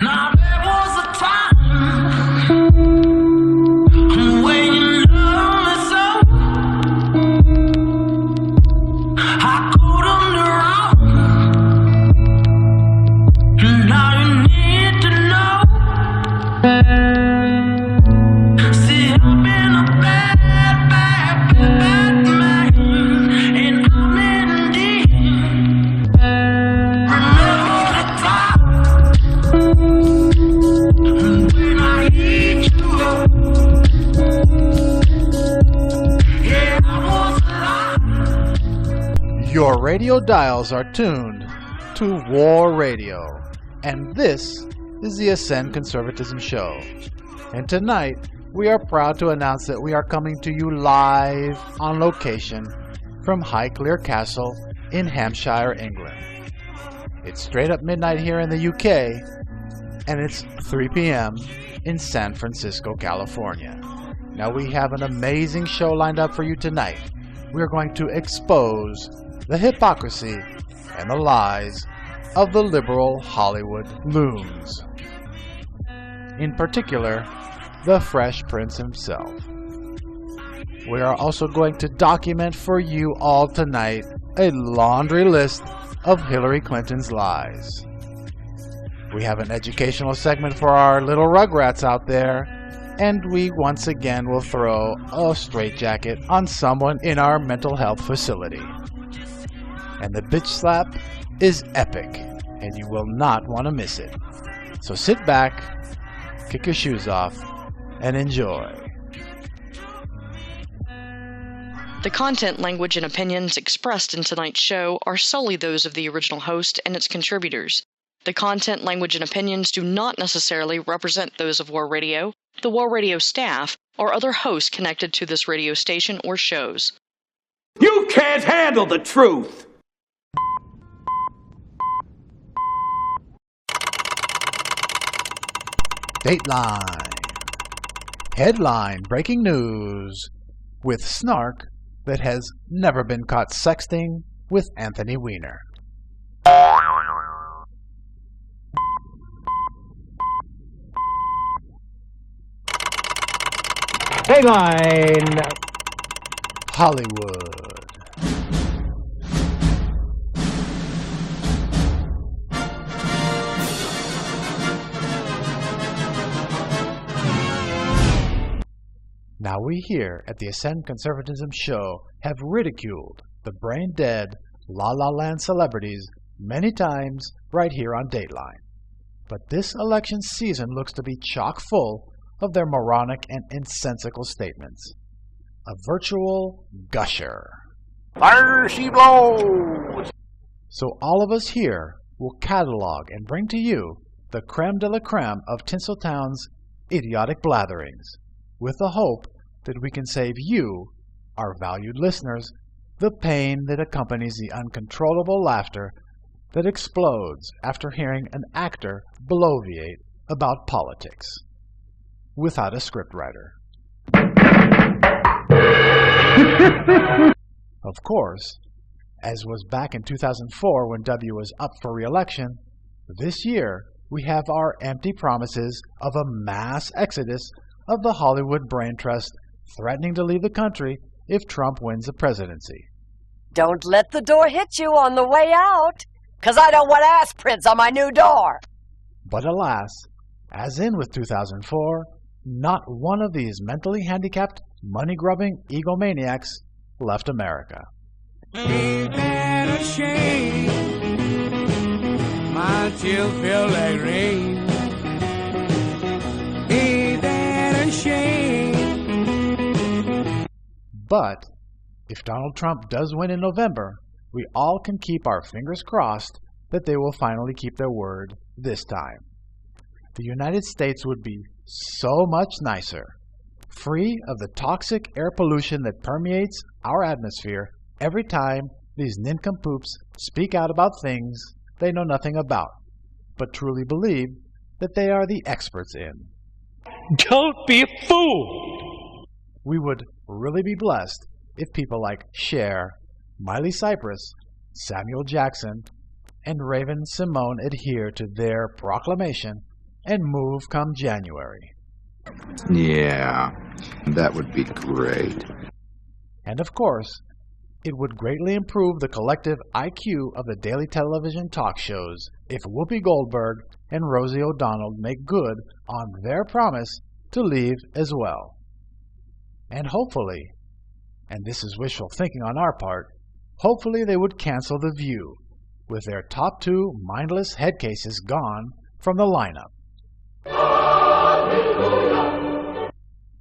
Now there was a time when you loved me so. I couldn't run. Now you need to know. See, I've been a bad man, and I'm in deep. Remember the time when I eat you up. Yeah, I was alive. Your radio dials are tuned to War Radio, and this is the Ascend Conservatism Show. And tonight, we are proud to announce that we are coming to you live on location from Highclere Castle in Hampshire, England. It's straight up midnight here in the UK, and it's 3 p.m. in San Francisco, California. Now we have an amazing show lined up for you tonight. We are going to expose the hypocrisy and the lies of the liberal Hollywood loons. In particular, the Fresh Prince himself. We are also going to document for you all tonight a laundry list of Hillary Clinton's lies. We have an educational segment for our little rugrats out there, and we once again will throw a straitjacket on someone in our mental health facility. And the bitch slap is epic, and you will not want to miss it. So sit back, kick your shoes off, and enjoy. The content, language, and opinions expressed in tonight's show are solely those of the original host and its contributors. The content, language, and opinions do not necessarily represent those of War Radio, the War Radio staff, or other hosts connected to this radio station or shows. You can't handle the truth! Dateline. Headline breaking news with snark that has never been caught sexting with Anthony Weiner. Dateline. Hollywood. Now we here at the Ascend Conservatism Show have ridiculed the brain-dead La La Land celebrities many times right here on Dateline. But this election season looks to be chock full of their moronic and insensical statements. A virtual gusher. There she blows! So all of us here will catalog and bring to you the creme de la creme of Tinseltown's idiotic blatherings, with the hope that we can save you, our valued listeners, the pain that accompanies the uncontrollable laughter that explodes after hearing an actor bloviate about politics without a scriptwriter. Of course, as was back in 2004 when W was up for re-election, this year we have our empty promises of a mass exodus of the Hollywood brain trust threatening to leave the country if Trump wins the presidency. Don't let the door hit you on the way out, 'cause I don't want ass prints on my new door. But alas, as in with 2004, not one of these mentally handicapped, money-grubbing egomaniacs left America. Ain't that a shame? My tears feel like rain. Ain't that a shame? But if Donald Trump does win in November, we all can keep our fingers crossed that they will finally keep their word this time. The United States would be so much nicer, free of the toxic air pollution that permeates our atmosphere every time these nincompoops speak out about things they know nothing about, but truly believe that they are the experts in. Don't be a fool! We would really be blessed if people like Cher, Miley Cyrus, Samuel Jackson, and Raven Simone adhere to their proclamation and move come January. Yeah, that would be great. And of course, it would greatly improve the collective IQ of the daily television talk shows if Whoopi Goldberg and Rosie O'Donnell make good on their promise to leave as well. And hopefully, and this is wishful thinking on our part, hopefully they would cancel The View, with their top two mindless head cases gone from the lineup.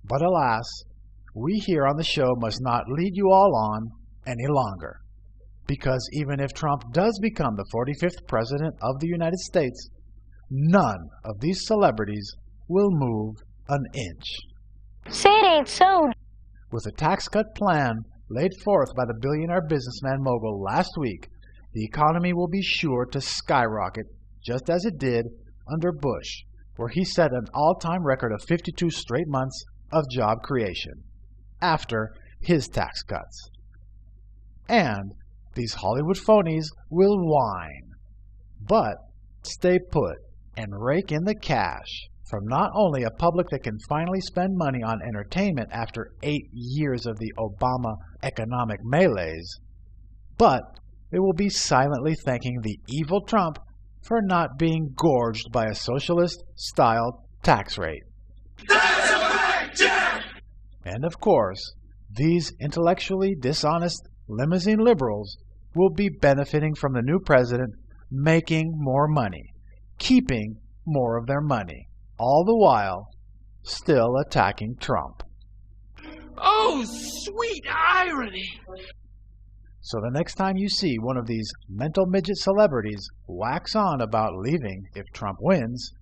But alas, we here on the show must not lead you all on any longer, because even if Trump does become the 45th President of the United States, none of these celebrities will move an inch. Say it ain't so. With a tax cut plan laid forth by the billionaire businessman mogul last week, the economy will be sure to skyrocket, just as it did under Bush, where he set an all-time record of 52 straight months of job creation after his tax cuts. And these Hollywood phonies will whine, but stay put and rake in the cash from not only a public that can finally spend money on entertainment after 8 years of the Obama economic melees, but they will be silently thanking the evil Trump for not being gorged by a socialist-styled tax rate. And of course, these intellectually dishonest limousine liberals will be benefiting from the new president making more money, keeping more of their money, all the while still attacking Trump. Oh, sweet irony! So the next time you see one of these mental midget celebrities wax on about leaving if Trump wins,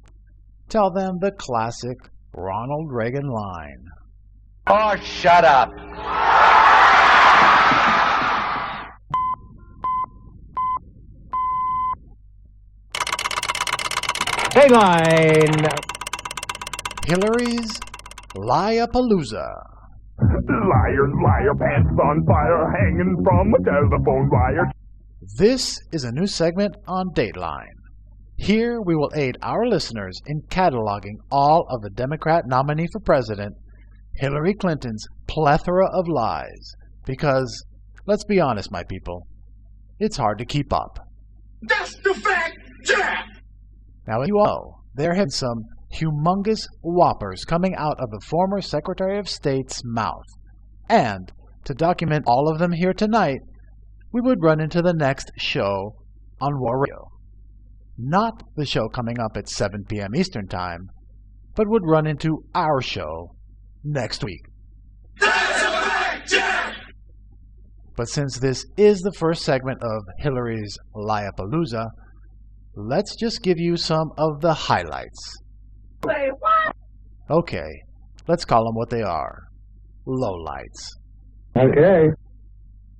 tell them the classic Ronald Reagan line. Oh, shut up. Tagline. Hillary's Lie-Apolooza. Liar, liar, pants on fire, hanging from a telephone wire. This is a new segment on Dateline. Here we will aid our listeners in cataloging all of the Democrat nominee for president, Hillary Clinton's plethora of lies, because, let's be honest, my people, it's hard to keep up. That's the fact, Jack! Now, as you all know, there have been some humongous whoppers coming out of the former Secretary of State's mouth. And, to document all of them here tonight, we would run into the next show on War Radio. Not the show coming up at 7 p.m. Eastern Time, but would run into our show next week. That's a fact, Jack! But since this is the first segment of Hillary's Lie-Apolooza, let's just give you some of the highlights. Wait, what? Okay, let's call them what they are. Lowlights. Okay.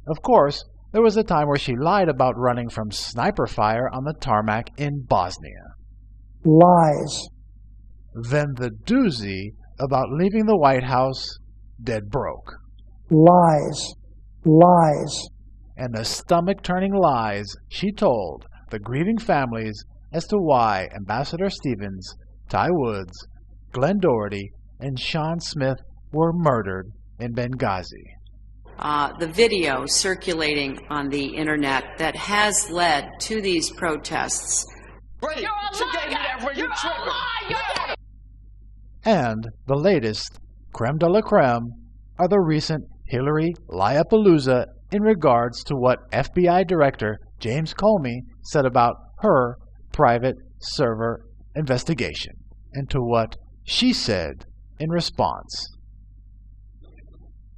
Of course, there was a time where she lied about running from sniper fire on the tarmac in Bosnia. Lies. Then the doozy about leaving the White House dead broke. Lies. Lies. And the stomach-turning lies she told the grieving families as to why Ambassador Stevens, Ty Woods, Glenn Doherty, and Sean Smith were murdered in Benghazi. The video circulating on the internet that has led to these protests. You're a liar! And the latest, creme de la creme, are the recent Hillary Lie-Apolooza in regards to what FBI Director James Comey said about her private server investigation, and to what she said in response.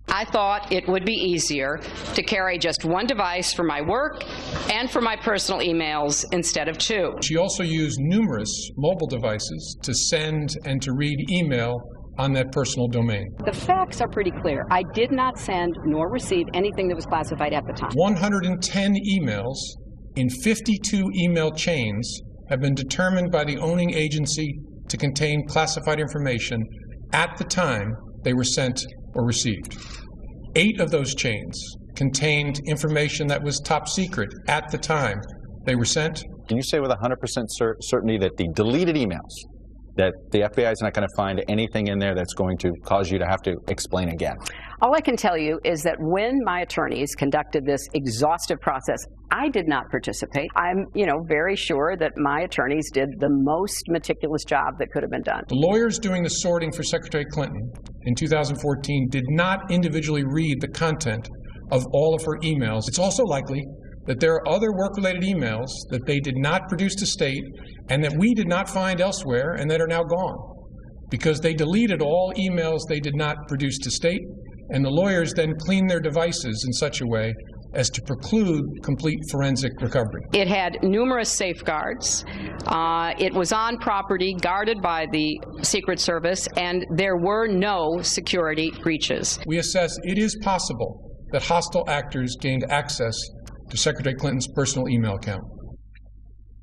I thought it would be easier to carry just one device for my work and for my personal emails instead of two. She also used numerous mobile devices to send and to read email on that personal domain. The facts are pretty clear. I did not send nor receive anything that was classified at the time. 110 emails in 52 email chains have been determined by the owning agency to contain classified information at the time they were sent or received. 8 of those chains contained information that was top secret at the time they were sent. Can you say with 100% certainty that the deleted emails that the FBI is not going to find anything in there that's going to cause you to have to explain again. All I can tell you is that when my attorneys conducted this exhaustive process, I did not participate. I'm, very sure that my attorneys did the most meticulous job that could have been done. The lawyers doing the sorting for Secretary Clinton in 2014 did not individually read the content of all of her emails. It's also likely that there are other work-related emails that they did not produce to state and that we did not find elsewhere and that are now gone, because they deleted all emails they did not produce to state, and the lawyers then cleaned their devices in such a way as to preclude complete forensic recovery. It had numerous safeguards. It was on property guarded by the Secret Service, and there were no security breaches. We assess it is possible that hostile actors gained access to Secretary Clinton's personal email account.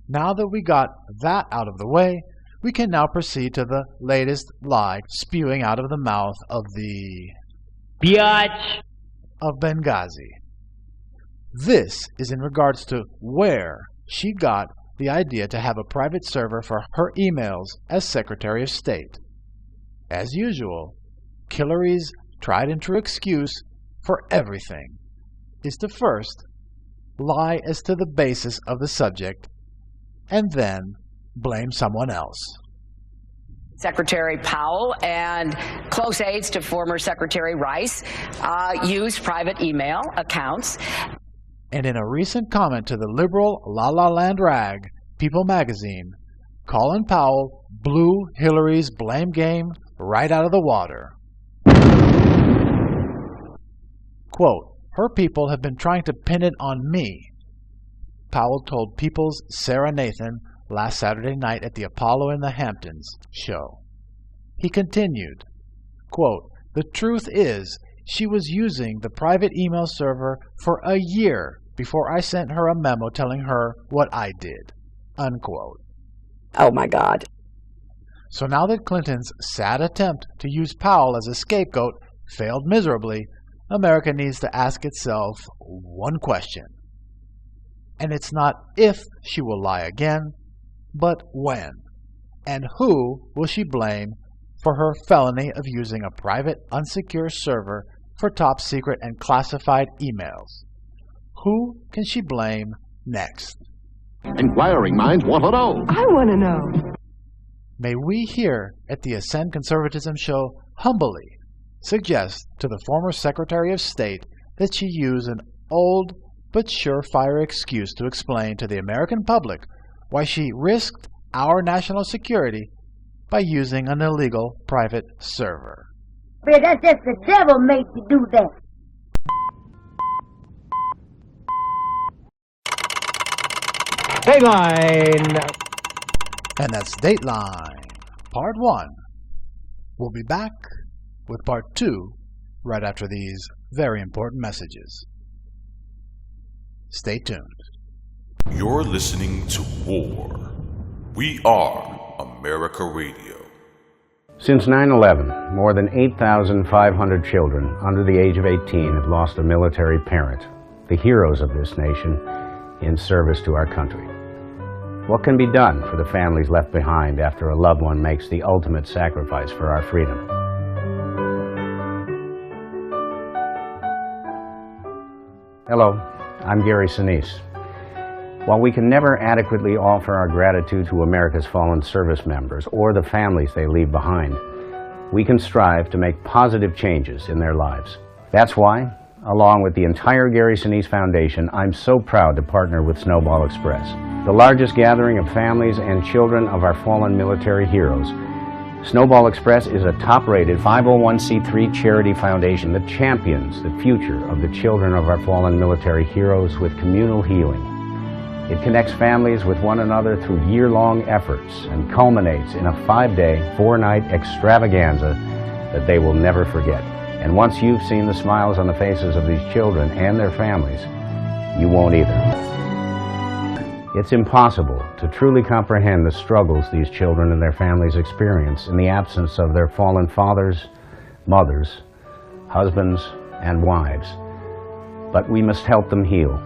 Now that we got that out of the way, we can now proceed to the latest lie spewing out of the mouth of the biatch of Benghazi. This is in regards to where she got the idea to have a private server for her emails as Secretary of State. As usual, Hillary's tried and true excuse for everything is to first lie as to the basis of the subject and then blame someone else. Secretary Powell and close aides to former Secretary Rice used private email accounts. And in a recent comment to the liberal La La Land rag, People magazine, Colin Powell blew Hillary's blame game right out of the water. Quote, "Her people have been trying to pin it on me," Powell told People's Sarah Nathan last Saturday night at the Apollo in the Hamptons show. He continued, quote, "The truth is, she was using the private email server for a year before I sent her a memo telling her what I did," unquote. Oh my God. So now that Clinton's sad attempt to use Powell as a scapegoat failed miserably, America needs to ask itself one question. And it's not if she will lie again, but when. And who will she blame for her felony of using a private, unsecure server for top secret and classified emails? Who can she blame next? Inquiring minds want to know. I want to know. May we here at the Ascend Conservatism show humbly suggest to the former Secretary of State that she use an old but surefire excuse to explain to the American public why she risked our national security by using an illegal private server. But that's just the devil made you do that. Dateline! And that's Dateline, Part 1. We'll be back with Part 2 right after these very important messages. Stay tuned. You're listening to War. We are America Radio. Since 9/11, more than 8,500 children under the age of 18 have lost a military parent, the heroes of this nation, in service to our country. What can be done for the families left behind after a loved one makes the ultimate sacrifice for our freedom? Hello, I'm Gary Sinise. While we can never adequately offer our gratitude to America's fallen service members or the families they leave behind, we can strive to make positive changes in their lives. That's why, along with the entire Gary Sinise Foundation, I'm so proud to partner with Snowball Express, the largest gathering of families and children of our fallen military heroes. Snowball Express is a top-rated 501c3 charity foundation that champions the future of the children of our fallen military heroes with communal healing. It connects families with one another through year-long efforts and culminates in a 5-day, 4-night extravaganza that they will never forget. And once you've seen the smiles on the faces of these children and their families, you won't either. It's impossible to truly comprehend the struggles these children and their families experience in the absence of their fallen fathers, mothers, husbands, and wives. But we must help them heal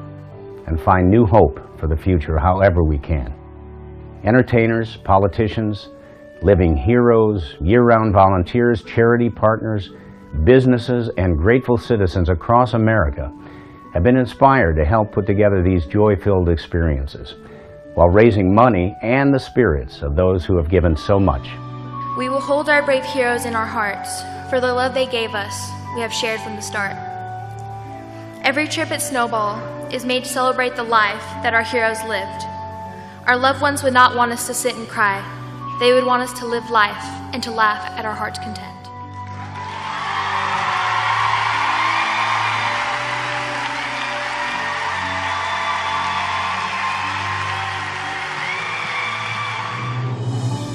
and find new hope for the future however we can. Entertainers, politicians, Living heroes, year-round volunteers, charity partners, businesses, and grateful citizens across America have been inspired to help put together these joy-filled experiences while raising money and the spirits of those who have given so much. We will hold our brave heroes in our hearts for the love they gave us, we have shared from the start. Every trip at Snowball is made to celebrate the life that our heroes lived. Our loved ones would not want us to sit and cry. They would want us to live life and to laugh at our heart's content.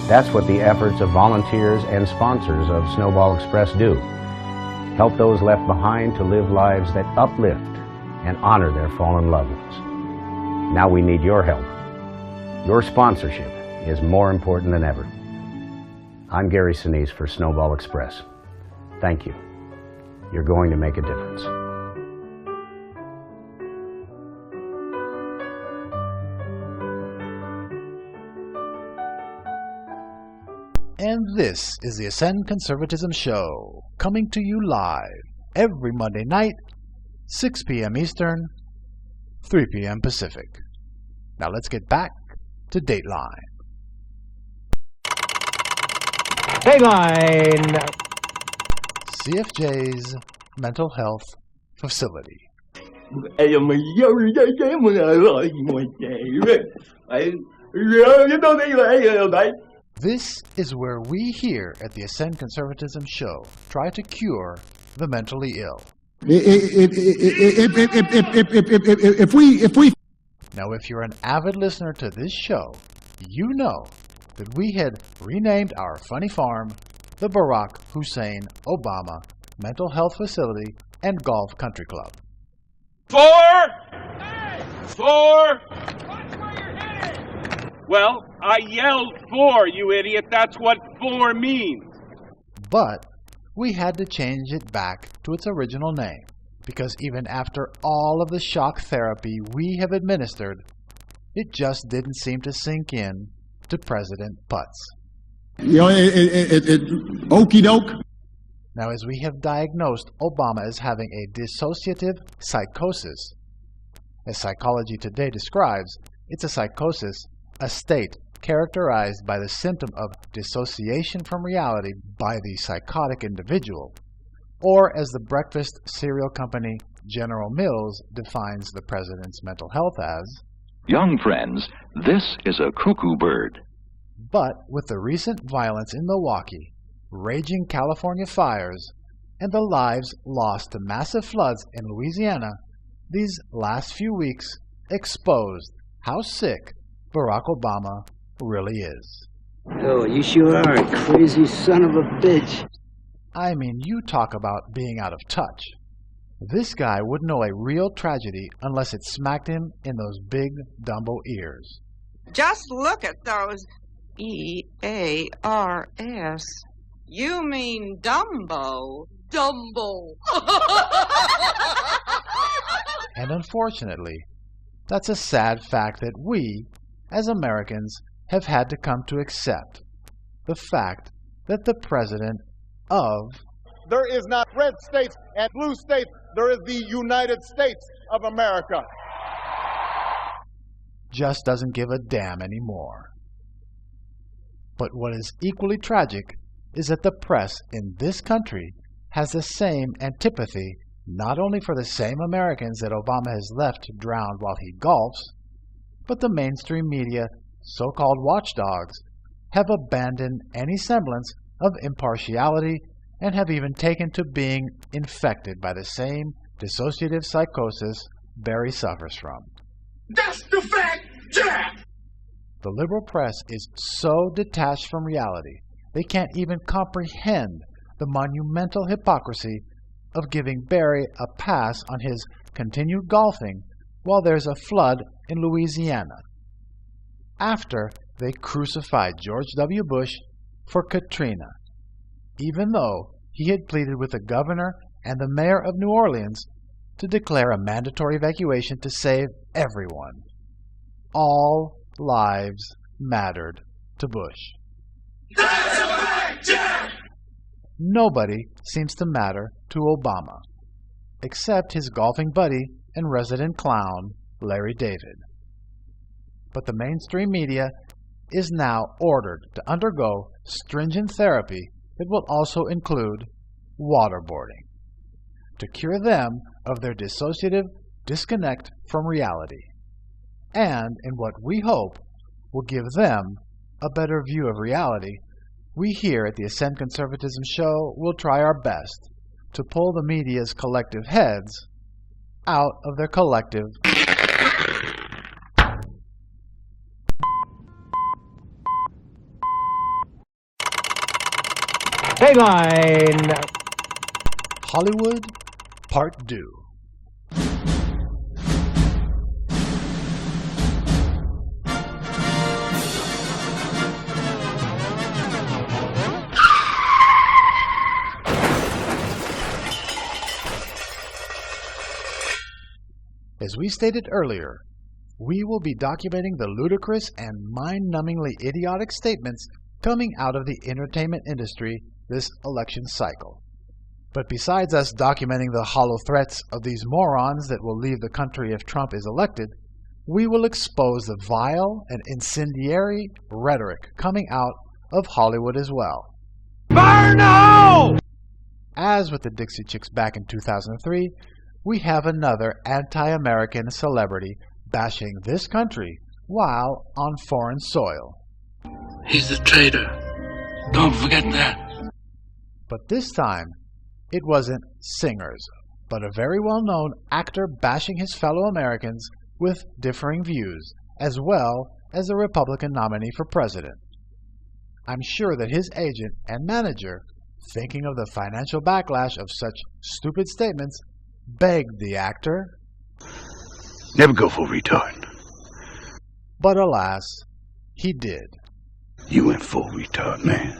That's what the efforts of volunteers and sponsors of Snowball Express do. Help those left behind to live lives that uplift and honor their fallen loved ones. Now we need your help. Your sponsorship is more important than ever. I'm Gary Sinise for Snowball Express. Thank you. You're going to make a difference. And this is the Ascend Conservatism Show, coming to you live every Monday night, 6 p.m. Eastern, 3 p.m. Pacific. Now let's get back to Dateline. Dateline! CFJ's mental health facility. This is where we here at the Ascend Conservatism Show try to cure the mentally ill. Now, if you're an avid listener to this show, you know that we had renamed our funny farm the Barack Hussein Obama Mental Health Facility and Golf Country Club. 4! 4! Well, I yelled 4, you idiot. That's what 4 means. But we had to change it back to its original name, because even after all of the shock therapy we have administered, it just didn't seem to sink in to President Putz. Okie doke. Now, as we have diagnosed Obama as having a dissociative psychosis, as Psychology Today describes, it's a psychosis, a state characterized by the symptom of dissociation from reality by the psychotic individual, or as the breakfast cereal company General Mills defines the president's mental health as, young friends, this is a cuckoo bird. But with the recent violence in Milwaukee, raging California fires, and the lives lost to massive floods in Louisiana, these last few weeks exposed how sick Barack Obama really is. Oh, you sure are a crazy son of a bitch. I mean, you talk about being out of touch. This guy wouldn't know a real tragedy unless it smacked him in those big Dumbo ears. Just look at those E-A-R-S. You mean Dumbo. Dumbo. And unfortunately, that's a sad fact that we, as Americans, have had to come to accept. The fact that the president of... There is not red states and blue states. There is the United States of America. Just doesn't give a damn anymore. But what is equally tragic is that the press in this country has the same antipathy not only for the same Americans that Obama has left drowned while he golfs, but the mainstream media, so-called watchdogs, have abandoned any semblance of impartiality and have even taken to being infected by the same dissociative psychosis Barry suffers from. That's the fact, Jack! The liberal press is so detached from reality, they can't even comprehend the monumental hypocrisy of giving Barry a pass on his continued golfing while there's a flood in Louisiana, after they crucified George W. Bush for Katrina, even though he had pleaded with the governor and the mayor of New Orleans to declare a mandatory evacuation to save everyone. All lives mattered to Bush. That's a fact, Jack! Nobody seems to matter to Obama, except his golfing buddy and resident clown, Larry David. But the mainstream media is now ordered to undergo stringent therapy that will also include waterboarding, to cure them of their dissociative disconnect from reality, and in what we hope will give them a better view of reality. We here at the Ascend Conservatism Show will try our best to pull the media's collective heads out of their collective Tagline. Hollywood Part 2. As we stated earlier, we will be documenting the ludicrous and mind-numbingly idiotic statements coming out of the entertainment industry this election cycle. But besides us documenting the hollow threats of these morons that will leave the country if Trump is elected, we will expose the vile and incendiary rhetoric coming out of Hollywood as well. Burn no! As with the Dixie Chicks back in 2003, we have another anti-American celebrity bashing this country while on foreign soil. He's a traitor. Don't forget that. But this time, it wasn't singers, but a very well-known actor bashing his fellow Americans with differing views, as well as a Republican nominee for president. I'm sure that his agent and manager, thinking of the financial backlash of such stupid statements, begged the actor, Never go full retard. But alas, he did. You went full retard, man.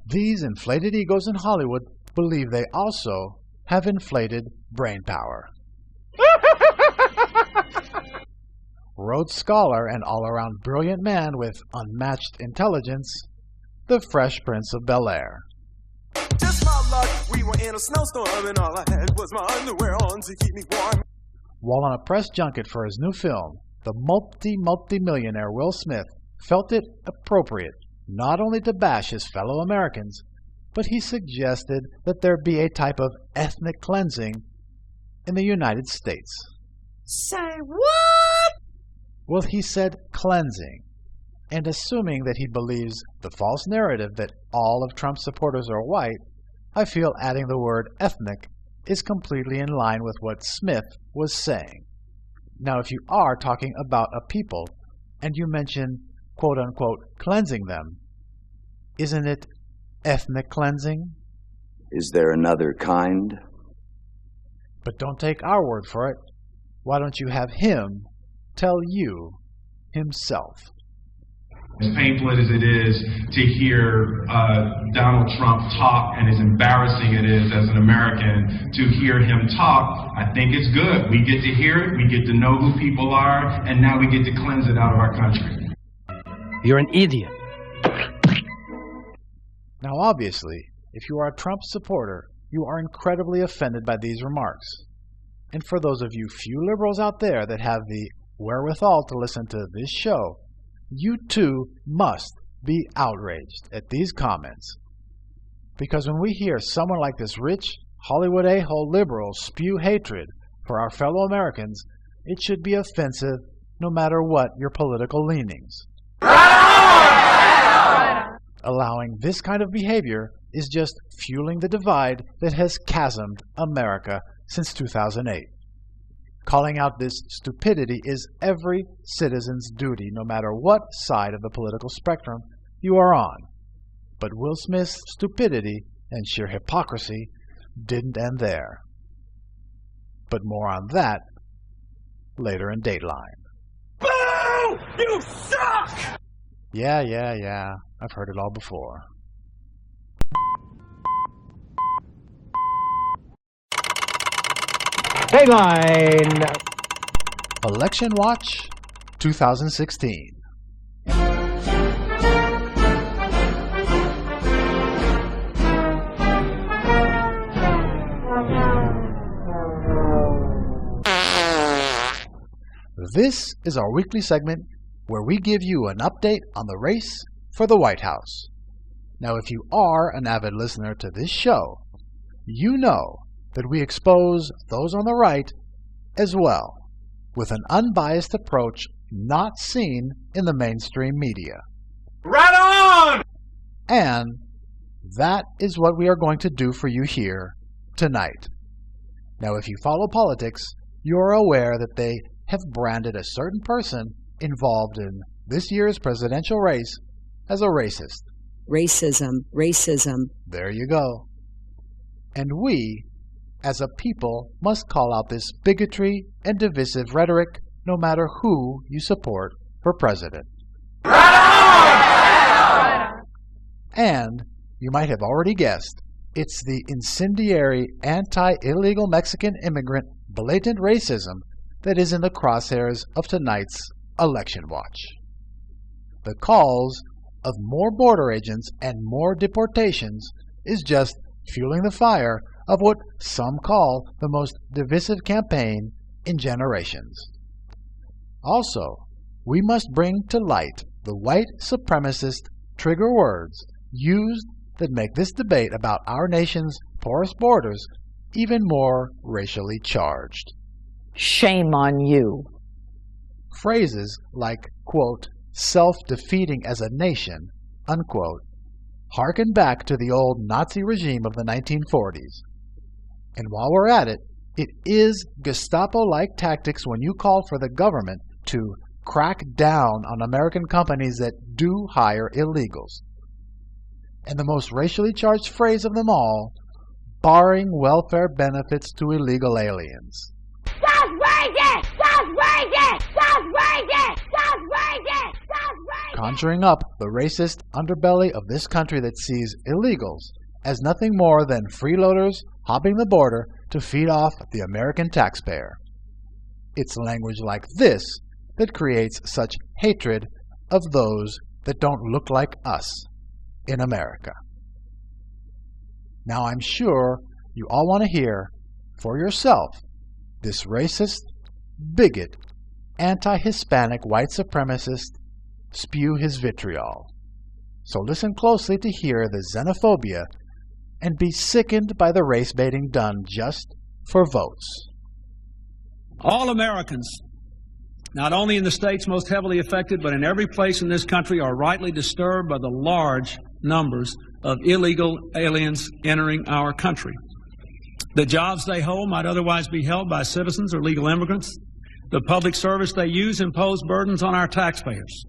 These inflated egos in Hollywood believe they also have inflated brain power. Rhodes Scholar and all-around brilliant man with unmatched intelligence, the Fresh Prince of Bel-Air. Just my luck, we were in a snowstorm and all I had was my underwear on to keep me warm. While on a press junket for his new film, the multi-millionaire Will Smith felt it appropriate not only to bash his fellow Americans, but he suggested that there be a type of ethnic cleansing in the United States. Say what? Well, he said cleansing, and assuming that he believes the false narrative that all of Trump's supporters are white, I feel adding the word ethnic is completely in line with what Smith was saying. Now, if you are talking about a people, and you mention quote-unquote cleansing them, isn't it ethnic cleansing? Is there another kind? But don't take our word for it. Why don't you have him tell you himself? As painful as it is to hear Donald Trump talk, and as embarrassing it is as an American to hear him talk, I think it's good. We get to hear it, we get to know who people are, and now we get to cleanse it out of our country. You're an idiot. Now, obviously, if you are a Trump supporter, you are incredibly offended by these remarks. And for those of you few liberals out there that have the wherewithal to listen to this show, you too must be outraged at these comments. Because when we hear someone like this rich Hollywood a-hole liberal spew hatred for our fellow Americans, it should be offensive no matter what your political leanings. Allowing this kind of behavior is just fueling the divide that has chasmed America since 2008. Calling out this stupidity is every citizen's duty, no matter what side of the political spectrum you are on. But Will Smith's stupidity and sheer hypocrisy didn't end there. But more on that later in Dateline. Boo! You suck! Yeah. I've heard it all before. Dateline. Election Watch 2016. This is our weekly segment where we give you an update on the race for the White House. Now, if you are an avid listener to this show, you know that we expose those on the right as well, with an unbiased approach not seen in the mainstream media. Right on! And that is what we are going to do for you here tonight. Now, if you follow politics, you are aware that they have branded a certain person involved in this year's presidential race as a racist. Racism, racism. There you go. And we, as a people, must call out this bigotry and divisive rhetoric no matter who you support for president. And, you might have already guessed, it's the incendiary anti-illegal Mexican immigrant blatant racism that is in the crosshairs of tonight's election watch. The calls of more border agents and more deportations is just fueling the fire of what some call the most divisive campaign in generations. Also, we must bring to light the white supremacist trigger words used that make this debate about our nation's porous borders even more racially charged. Shame on you. Phrases like, quote, self-defeating as a nation, unquote, harken back to the old Nazi regime of the 1940s. And while we're at it, it is Gestapo-like tactics when you call for the government to crack down on American companies that do hire illegals. And the most racially charged phrase of them all, barring welfare benefits to illegal aliens. Stop raging! Stop raging! Stop raging! Stop raging! Stop raging! Conjuring up the racist underbelly of this country that sees illegals as nothing more than freeloaders hopping the border to feed off the American taxpayer. It's language like this that creates such hatred of those that don't look like us in America. Now, I'm sure you all want to hear for yourself this racist, bigot, anti-Hispanic white supremacist spew his vitriol. So listen closely to hear the xenophobia and be sickened by the race baiting done just for votes. All Americans, not only in the states most heavily affected, but in every place in this country, are rightly disturbed by the large numbers of illegal aliens entering our country. The jobs they hold might otherwise be held by citizens or legal immigrants. The public service they use impose burdens on our taxpayers.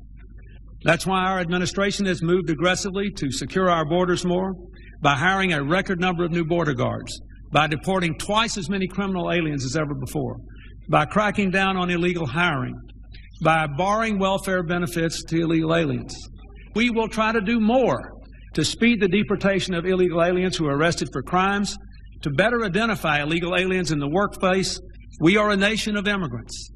That's why our administration has moved aggressively to secure our borders more, by hiring a record number of new border guards, by deporting twice as many criminal aliens as ever before, by cracking down on illegal hiring, by barring welfare benefits to illegal aliens. We will try to do more to speed the deportation of illegal aliens who are arrested for crimes, to better identify illegal aliens in the workplace. We are a nation of immigrants,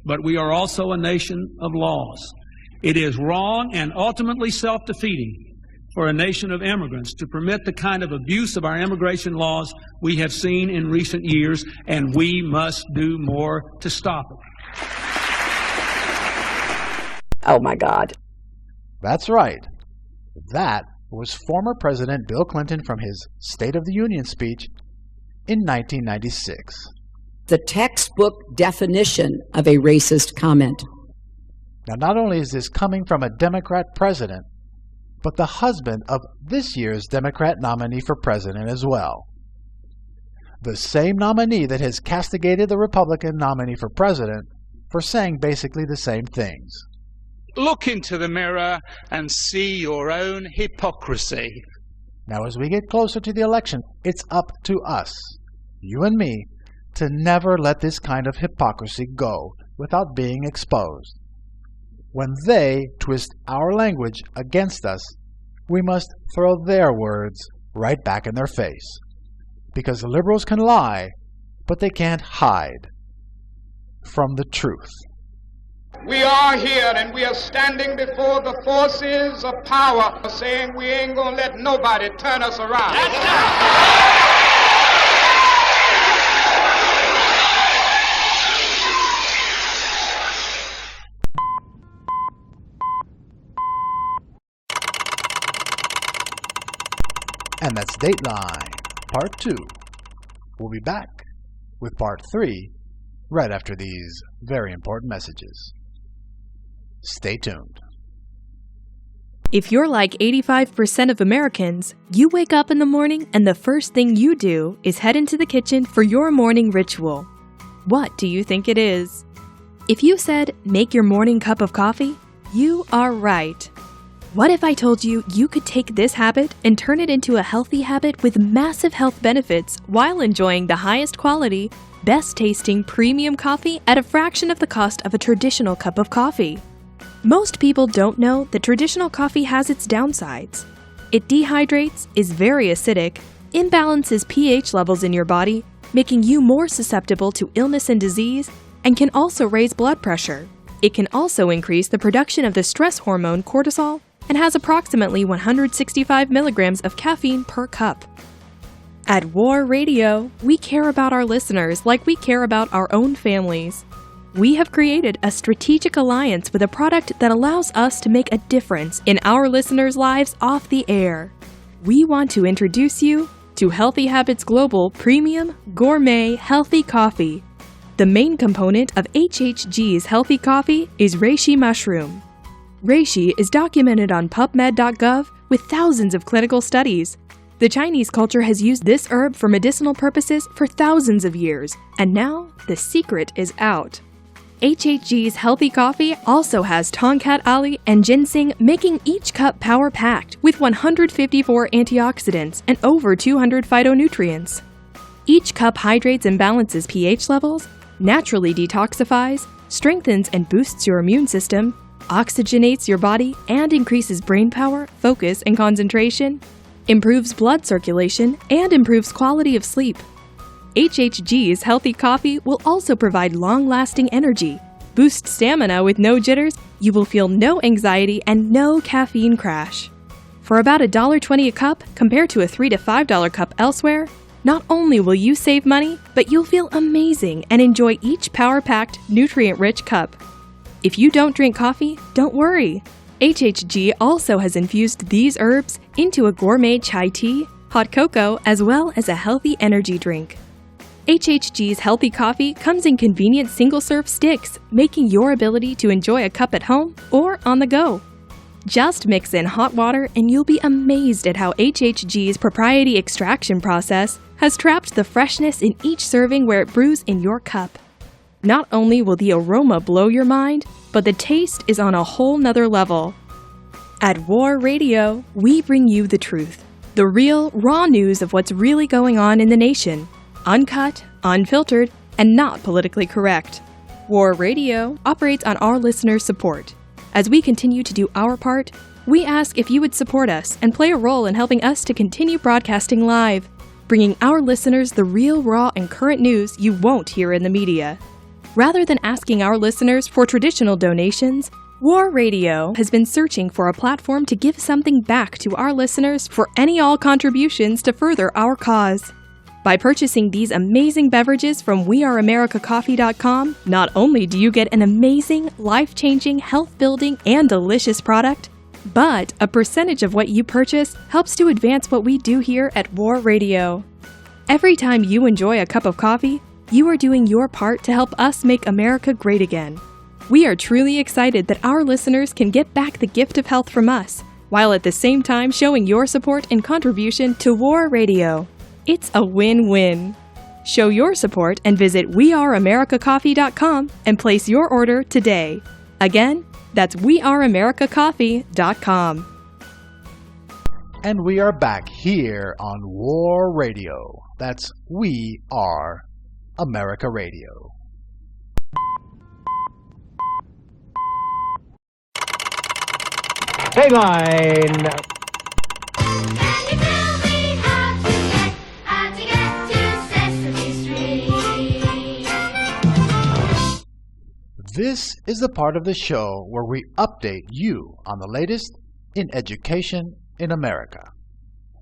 but we are also a nation of laws. It is wrong and ultimately self-defeating for a nation of immigrants to permit the kind of abuse of our immigration laws we have seen in recent years, and we must do more to stop it. Oh my God. That's right. That was former President Bill Clinton from his State of the Union speech in 1996. The textbook definition of a racist comment. Now, not only is this coming from a Democrat president, but the husband of this year's Democrat nominee for president as well. The same nominee that has castigated the Republican nominee for president for saying basically the same things. Look into the mirror and see your own hypocrisy. Now, as we get closer to the election, it's up to us, you and me, to never let this kind of hypocrisy go without being exposed. When they twist our language against us, we must throw their words right back in their face. Because the liberals can lie, but they can't hide from the truth. We are here and we are standing before the forces of power saying we ain't gonna let nobody turn us around. And that's Dateline Part 2. We'll be back with Part 3 right after these very important messages. Stay tuned. If you're like 85% of Americans, you wake up in the morning and the first thing you do is head into the kitchen for your morning ritual. What do you think it is? If you said, make your morning cup of coffee, you are right. What if I told you you could take this habit and turn it into a healthy habit with massive health benefits while enjoying the highest quality, best tasting premium coffee at a fraction of the cost of a traditional cup of coffee? Most people don't know that traditional coffee has its downsides. It dehydrates, is very acidic, imbalances pH levels in your body, making you more susceptible to illness and disease, and can also raise blood pressure. It can also increase the production of the stress hormone cortisol and has approximately 165 milligrams of caffeine per cup. At War Radio, we care about our listeners like we care about our own families. We have created a strategic alliance with a product that allows us to make a difference in our listeners' lives off the air. We want to introduce you to Healthy Habits Global Premium Gourmet Healthy Coffee. The main component of HHG's Healthy Coffee is reishi mushroom. Reishi is documented on PubMed.gov with thousands of clinical studies. The Chinese culture has used this herb for medicinal purposes for thousands of years, and now the secret is out. HHG's Healthy Coffee also has Tongkat Ali and ginseng, making each cup power-packed with 154 antioxidants and over 200 phytonutrients. Each cup hydrates and balances pH levels, naturally detoxifies, strengthens and boosts your immune system, oxygenates your body and increases brain power, focus, and concentration, improves blood circulation, and improves quality of sleep. HHG's Healthy Coffee will also provide long-lasting energy, boost stamina with no jitters, you will feel no anxiety and no caffeine crash. For about $1.20 a cup compared to a $3 to $5 cup elsewhere, not only will you save money, but you'll feel amazing and enjoy each power-packed, nutrient-rich cup. If you don't drink coffee, don't worry. HHG also has infused these herbs into a gourmet chai tea, hot cocoa, as well as a healthy energy drink. HHG's Healthy Coffee comes in convenient single-serve sticks, making your ability to enjoy a cup at home or on the go. Just mix in hot water and you'll be amazed at how HHG's proprietary extraction process has trapped the freshness in each serving where it brews in your cup. Not only will the aroma blow your mind, but the taste is on a whole nother level. At War Radio, we bring you the truth, the real, raw news of what's really going on in the nation. Uncut, unfiltered, and not politically correct. War Radio operates on our listeners' support. As we continue to do our part, we ask if you would support us and play a role in helping us to continue broadcasting live, bringing our listeners the real, raw, and current news you won't hear in the media. Rather than asking our listeners for traditional donations, War Radio has been searching for a platform to give something back to our listeners for any-all contributions to further our cause. By purchasing these amazing beverages from WeAreAmericaCoffee.com, not only do you get an amazing, life-changing, health-building, and delicious product, but a percentage of what you purchase helps to advance what we do here at War Radio. Every time you enjoy a cup of coffee, you are doing your part to help us make America great again. We are truly excited that our listeners can get back the gift of health from us, while at the same time showing your support and contribution to War Radio. It's a win-win. Show your support and visit WeAreAmericaCoffee.com and place your order today. Again, that's WeAreAmericaCoffee.com. And we are back here on War Radio. That's We Are America Radio. Dateline. How to get to Sesame Street. This is the part of the show where we update you on the latest in education in America.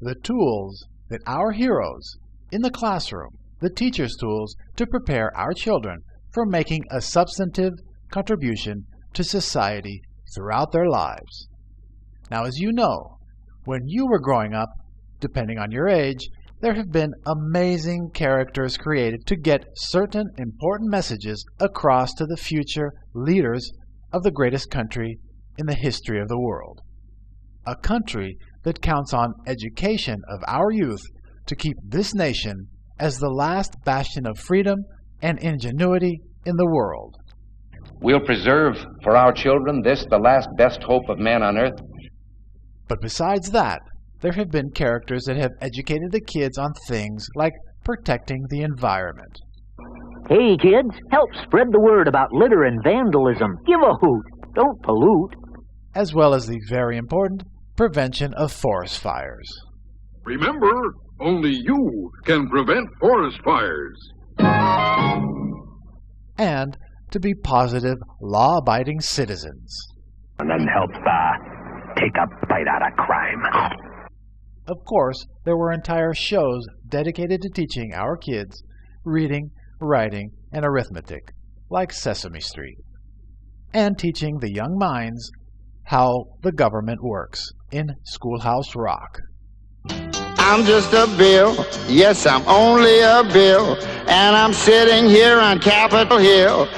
The tools that our heroes in the classroom, the teachers' tools to prepare our children for making a substantive contribution to society throughout their lives. Now, as you know, when you were growing up, depending on your age, there have been amazing characters created to get certain important messages across to the future leaders of the greatest country in the history of the world. A country that counts on education of our youth to keep this nation as the last bastion of freedom and ingenuity in the world. We'll preserve for our children this, the last best hope of man on earth. But besides that, there have been characters that have educated the kids on things like protecting the environment. Hey kids, help spread the word about litter and vandalism. Give a hoot. Don't pollute. As well as the very important prevention of forest fires. Remember, only you can prevent forest fires. And to be positive, law-abiding citizens. And then help take a bite out of crime. Of course, there were entire shows dedicated to teaching our kids reading, writing, and arithmetic, like Sesame Street, and teaching the young minds how the government works in Schoolhouse Rock. I'm just a bill, yes, I'm only a bill, and I'm sitting here on Capitol Hill.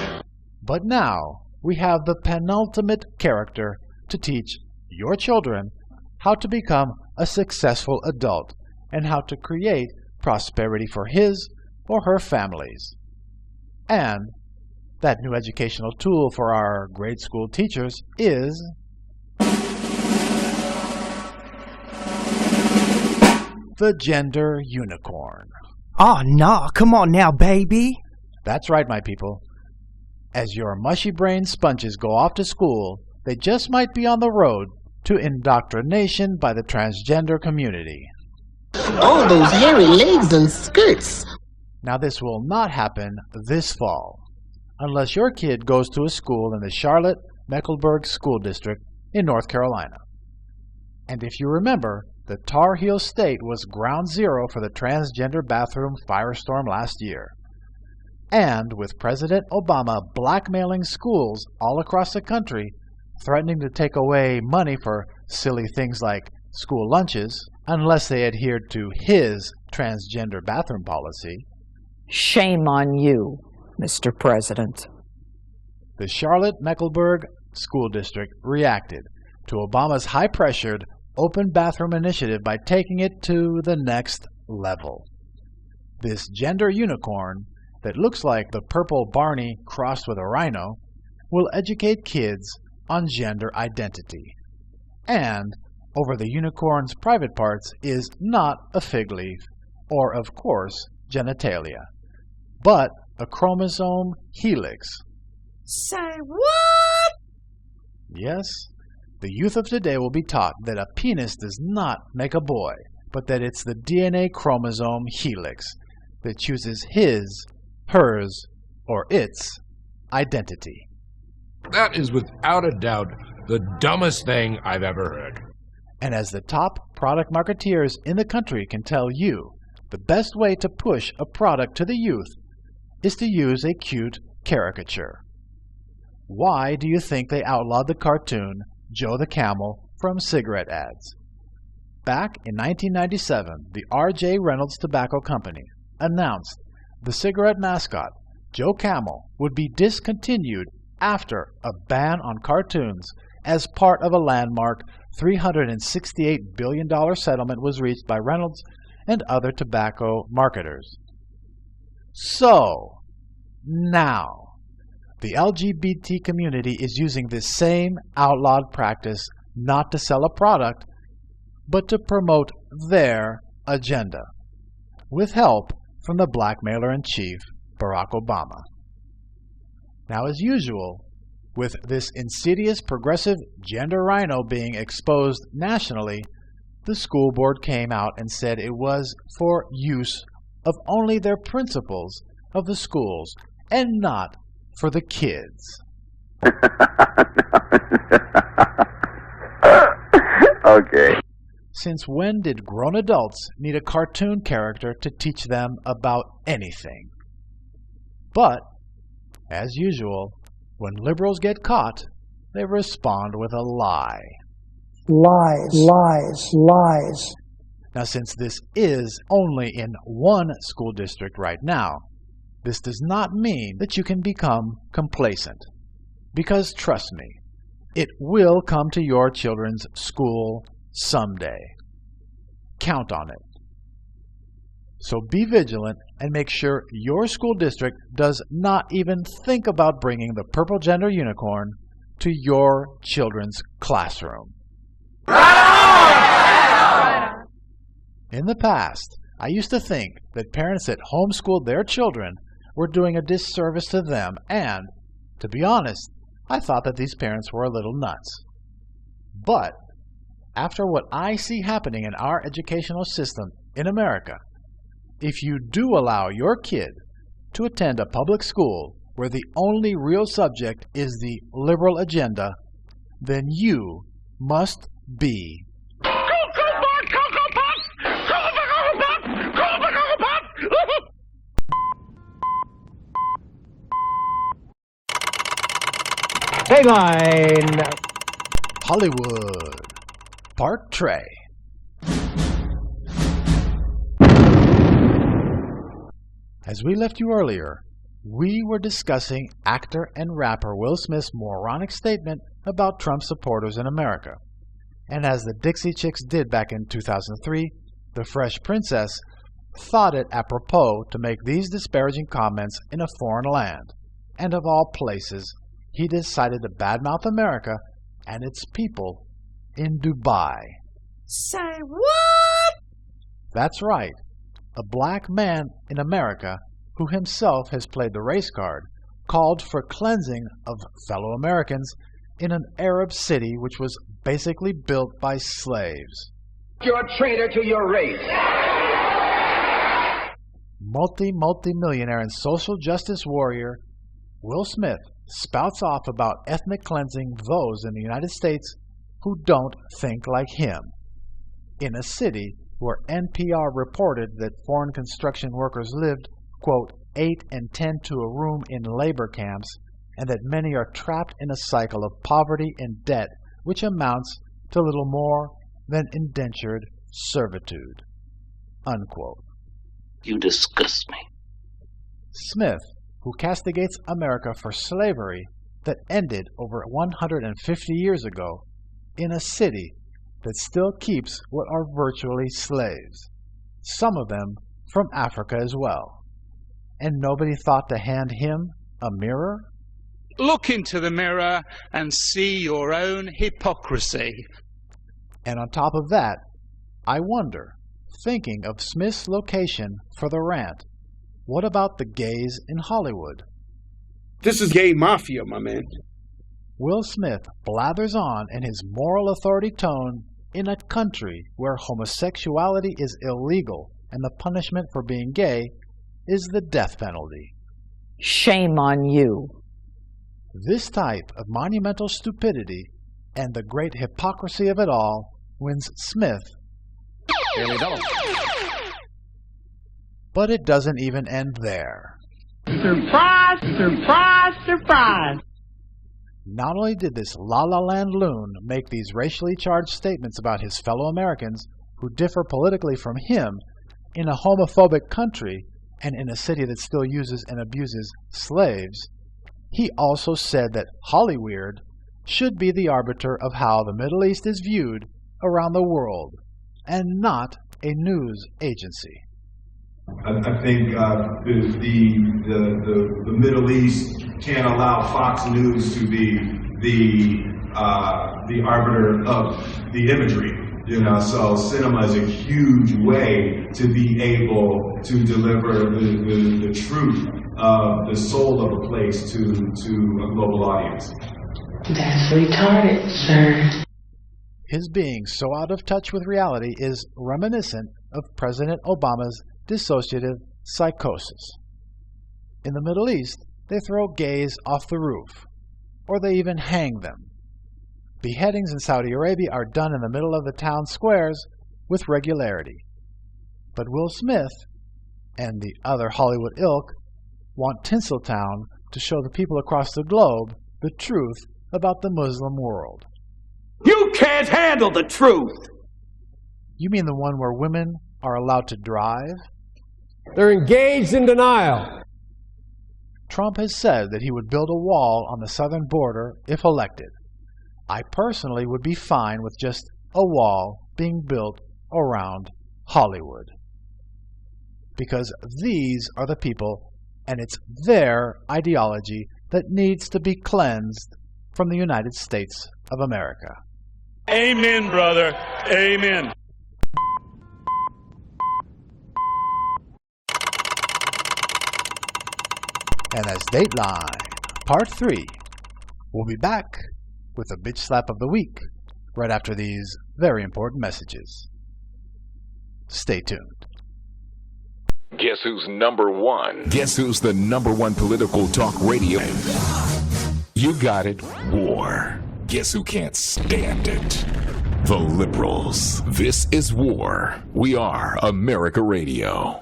But now we have the penultimate character to teach your children how to become a successful adult and how to create prosperity for his or her families. And that new educational tool for our grade school teachers is the gender unicorn. Oh, nah, come on now, baby. That's right, my people. As your mushy-brained sponges go off to school, they just might be on the road to indoctrination by the transgender community. Oh, those hairy legs and skirts. Now, this will not happen this fall, unless your kid goes to a school in the Charlotte-Mecklenburg School District in North Carolina. And if you remember, the Tar Heel State was ground zero for the transgender bathroom firestorm last year. And with President Obama blackmailing schools all across the country, threatening to take away money for silly things like school lunches unless they adhered to his transgender bathroom policy. Shame on you, Mr. President. The Charlotte-Mecklenburg School District reacted to Obama's high-pressured open bathroom initiative by taking it to the next level. This gender unicorn that looks like the purple Barney crossed with a rhino will educate kids on gender identity. And over the unicorn's private parts is not a fig leaf, or of course, genitalia, but a chromosome helix. Say what? Yes, the youth of today will be taught that a penis does not make a boy, but that it's the DNA chromosome helix that chooses his, hers, or its identity. That is without a doubt the dumbest thing I've ever heard. And as the top product marketeers in the country can tell you, the best way to push a product to the youth is to use a cute caricature. Why do you think they outlawed the cartoon Joe the Camel from cigarette ads? Back in 1997, the R.J. Reynolds Tobacco Company announced the cigarette mascot, Joe Camel, would be discontinued after a ban on cartoons as part of a landmark $368 billion settlement was reached by Reynolds and other tobacco marketers. So, now, the LGBT community is using this same outlawed practice not to sell a product, but to promote their agenda, with help from the blackmailer-in-chief, Barack Obama. Now, as usual, with this insidious progressive gender rhino being exposed nationally, the school board came out and said it was for use of only their principals of the schools and not for the kids. Okay. Since when did grown adults need a cartoon character to teach them about anything? But, as usual, when liberals get caught, they respond with a lie. Lies, lies, lies. Now, since this is only in one school district right now, this does not mean that you can become complacent. Because trust me, it will come to your children's school someday. Count on it. So be vigilant and make sure your school district does not even think about bringing the purple gender unicorn to your children's classroom. In the past, I used to think that parents that homeschooled their children were doing a disservice to them, and, to be honest, I thought that these parents were a little nuts. But, after what I see happening in our educational system in America, if you do allow your kid to attend a public school where the only real subject is the liberal agenda, then you must be Tagline: Hollywood, Part Trey. As we left you earlier, we were discussing actor and rapper Will Smith's moronic statement about Trump supporters in America. And as the Dixie Chicks did back in 2003, the Fresh Princess thought it apropos to make these disparaging comments in a foreign land. And of all places, he decided to badmouth America and its people in Dubai. Say what? That's right. A black man in America, who himself has played the race card, called for cleansing of fellow Americans in an Arab city which was basically built by slaves. You're a traitor to your race. Multi-millionaire and social justice warrior Will Smith spouts off about ethnic cleansing those in the United States who don't think like him. In a city where NPR reported that foreign construction workers lived, quote, 8 and 10 to a room in labor camps, and that many are trapped in a cycle of poverty and debt, which amounts to little more than indentured servitude, unquote. You disgust me. Smith, who castigates America for slavery that ended over 150 years ago in a city that still keeps what are virtually slaves, some of them from Africa as well. And nobody thought to hand him a mirror? Look into the mirror and see your own hypocrisy. And on top of that, I wonder, thinking of Smith's location for the rant, what about the gays in Hollywood? This is gay mafia, my man. Will Smith blathers on in his moral authority tone in a country where homosexuality is illegal and the punishment for being gay is the death penalty. Shame on you. This type of monumental stupidity and the great hypocrisy of it all wins Smith. But it doesn't even end there. Surprise, surprise, surprise. Not only did this La-La Land loon make these racially charged statements about his fellow Americans who differ politically from him in a homophobic country and in a city that still uses and abuses slaves, he also said that Hollyweird should be the arbiter of how the Middle East is viewed around the world, and not a news agency. I think the Middle East can't allow Fox News to be the arbiter of the imagery. You know, so cinema is a huge way to be able to deliver the truth of the soul of a place to a global audience. That's retarded, sir. His being so out of touch with reality is reminiscent of President Obama's dissociative psychosis. In the Middle East, they throw gays off the roof, or they even hang them. Beheadings in Saudi Arabia are done in the middle of the town squares with regularity. But Will Smith and the other Hollywood ilk want Tinseltown to show the people across the globe the truth about the Muslim world. You can't handle the truth! You mean the one where women are allowed to drive? They're engaged in denial. Trump has said that he would build a wall on the southern border if elected. I personally would be fine with just a wall being built around Hollywood. Because these are the people, and it's their ideology that needs to be cleansed from the United States of America. Amen, brother. Amen. And that's Dateline, Part 3. We'll be back with a bitch slap of the week right after these very important messages. Stay tuned. Guess who's number one? Guess who's the number one political talk radio? You got it, war. Guess who can't stand it? The liberals. This is war. We are America Radio.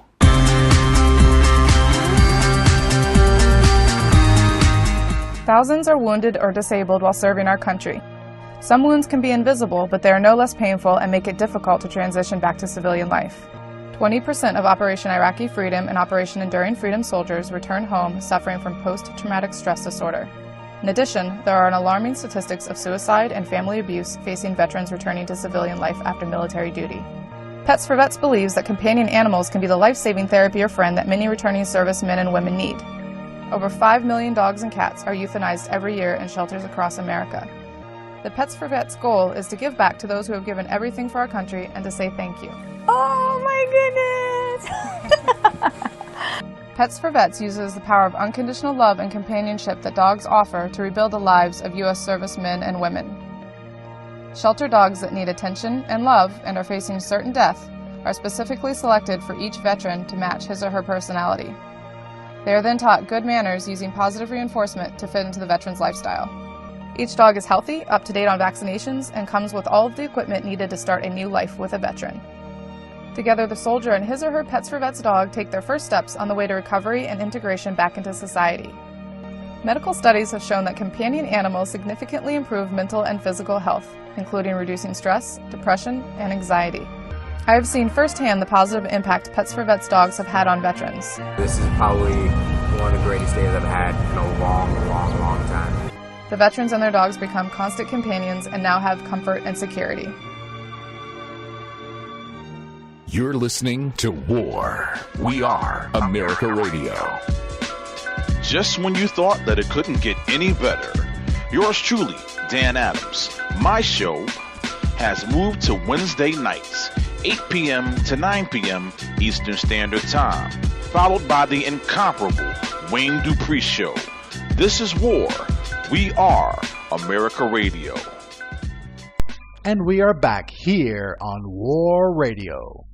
Thousands are wounded or disabled while serving our country. Some wounds can be invisible, but they are no less painful and make it difficult to transition back to civilian life. 20% of Operation Iraqi Freedom and Operation Enduring Freedom soldiers return home suffering from post-traumatic stress disorder. In addition, there are alarming statistics of suicide and family abuse facing veterans returning to civilian life after military duty. Pets for Vets believes that companion animals can be the life-saving therapy or friend that many returning servicemen and women need. Over 5 million dogs and cats are euthanized every year in shelters across America. The Pets for Vets goal is to give back to those who have given everything for our country and to say thank you. Oh my goodness! Pets for Vets uses the power of unconditional love and companionship that dogs offer to rebuild the lives of U.S. servicemen and women. Shelter dogs that need attention and love and are facing certain death are specifically selected for each veteran to match his or her personality. They are then taught good manners using positive reinforcement to fit into the veteran's lifestyle. Each dog is healthy, up to date on vaccinations, and comes with all of the equipment needed to start a new life with a veteran. Together, the soldier and his or her Pets for Vets dog take their first steps on the way to recovery and integration back into society. Medical studies have shown that companion animals significantly improve mental and physical health, including reducing stress, depression, and anxiety. I have seen firsthand the positive impact Pets for Vets dogs have had on veterans. This is probably one of the greatest days I've had in a long time. The veterans and their dogs become constant companions and now have comfort and security. You're listening to War. We are America Radio. Just when you thought that it couldn't get any better, yours truly, Dan Adams, my show, has moved to Wednesday nights, 8 p.m. to 9 p.m. Eastern Standard Time, followed by the incomparable Wayne Dupree Show. This is War. We are America Radio. And we are back here on War Radio.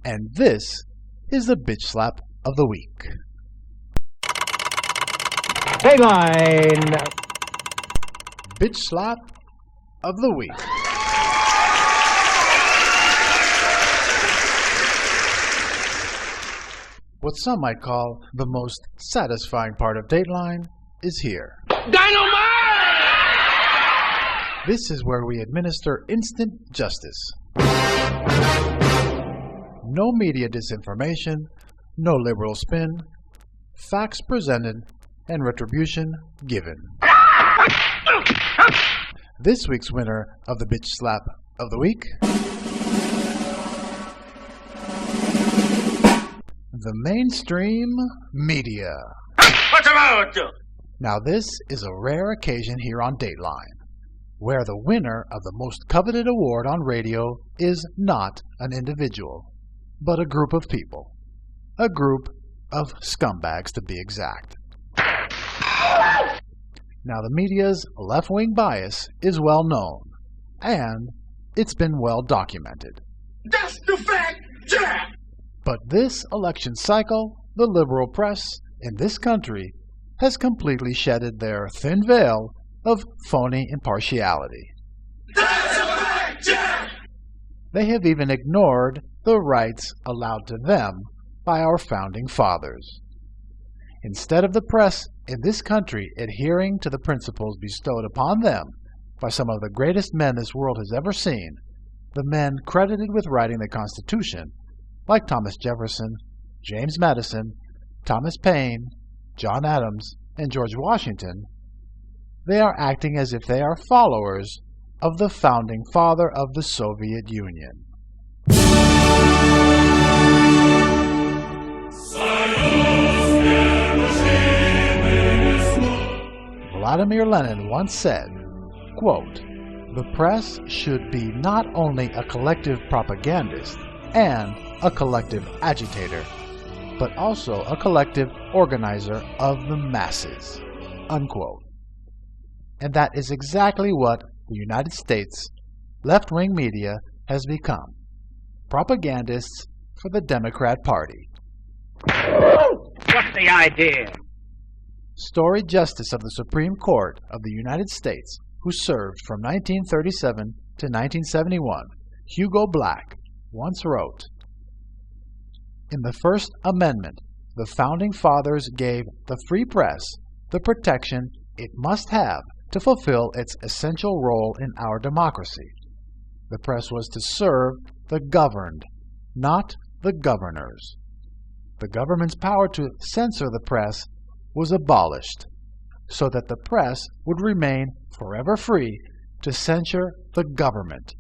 And this is the bitch slap of the week. Dateline! Bitch slap of the week. What some might call the most satisfying part of Dateline is here. Dynamite! This is where we administer instant justice. No media disinformation, no liberal spin, facts presented, and retribution given. This week's winner of the bitch slap of the week, the mainstream media. What's about you? Now this is a rare occasion here on Dateline, where the winner of the most coveted award on radio is not an individual, but a group of people. A group of scumbags, to be exact. Now the media's left-wing bias is well known, and it's been well documented. That's the fact, Jack! But this election cycle, the liberal press in this country has completely shedded their thin veil of phony impartiality. That's a fact, Jack! They have even ignored the rights allowed to them by our founding fathers. Instead of the press in this country adhering to the principles bestowed upon them by some of the greatest men this world has ever seen, the men credited with writing the Constitution, like Thomas Jefferson, James Madison, Thomas Paine, John Adams, and George Washington, they are acting as if they are followers of the founding father of the Soviet Union. Vladimir Lenin once said, quote, "The press should be not only a collective propagandist and a collective agitator, but also a collective organizer of the masses," unquote. And that is exactly what the United States left-wing media has become. Propagandists for the Democrat Party. What's the idea? Story Justice of the Supreme Court of the United States, who served from 1937 to 1971, Hugo Black, once wrote, "In the First Amendment, the Founding Fathers gave the free press the protection it must have to fulfill its essential role in our democracy. The press was to serve the governed, not the governors. The government's power to censor the press was abolished, so that the press would remain forever free to censure the government.